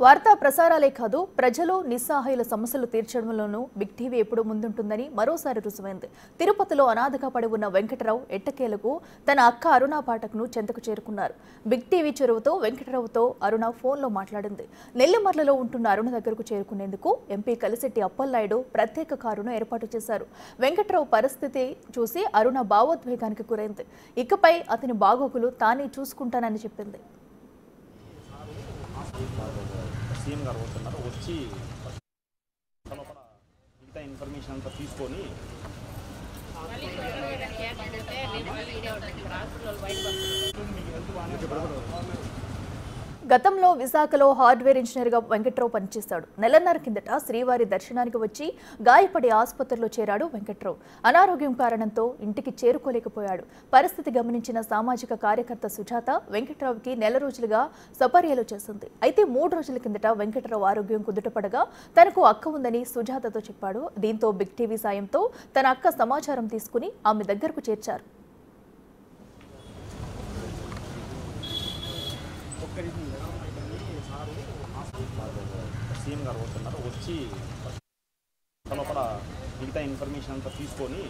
వార్తా ప్రసారాలే కాదు ప్రజలు నిస్సహాయుల సమస్యలు తీర్చడంలోనూ బిగ్ టీవీ ఎప్పుడూ ముందుంటుందని మరోసారి రుజువైంది. తిరుపతిలో అనాథగా పడి ఉన్న వెంకటరావు ఎట్టకేలకు తన అక్క అరుణ పాఠక్ను చెంతకు చేరుకున్నారు. బిగ్ టీవీ చొరవతో వెంకటరావుతో అరుణ ఫోన్లో మాట్లాడింది. నెల్లిమర్లలో ఉంటున్న అరుణ దగ్గరకు చేరుకునేందుకు ఎంపీ కలిశెట్టి అప్పలనాయుడు ప్రత్యేక కారును ఏర్పాటు చేశారు. వెంకటరావు పరిస్థితి చూసి అరుణ భావోద్వేగానికి గురైంది. ఇకపై అతని బాగోగులు తానే చూసుకుంటానని చెప్పింది. సీఎం గారు వస్తున్నారు, వచ్చి లోపల మిగతా ఇన్ఫర్మేషన్ అంతా తీసుకొని గతంలో విశాఖలో హార్డ్వేర్ ఇంజనీర్గా వెంకట్రావు పనిచేశాడు. నెలన్నర కిందట శ్రీవారి దర్శనానికి వచ్చి గాయపడి ఆసుపత్రిలో చేరాడు వెంకట్రావు. అనారోగ్యం కారణంతో ఇంటికి చేరుకోలేకపోయాడు. పరిస్థితి గమనించిన సామాజిక కార్యకర్త సుజాత వెంకట్రావుకి నెల రోజులుగా సపర్యలు చేసింది. అయితే 3 రోజుల కిందట వెంకట్రావు ఆరోగ్యం కుదుటపడగా తనకు అక్క ఉందని సుజాతతో చెప్పాడు. దీంతో బిగ్ టీవీ సాయంతో తన అక్క సమాచారం తీసుకుని ఆమె దగ్గరకు చేర్చారు. సీఎం గారు వస్తున్నారు, వచ్చి లోపల మిగతా ఇన్ఫర్మేషన్ అంతా తీసుకొని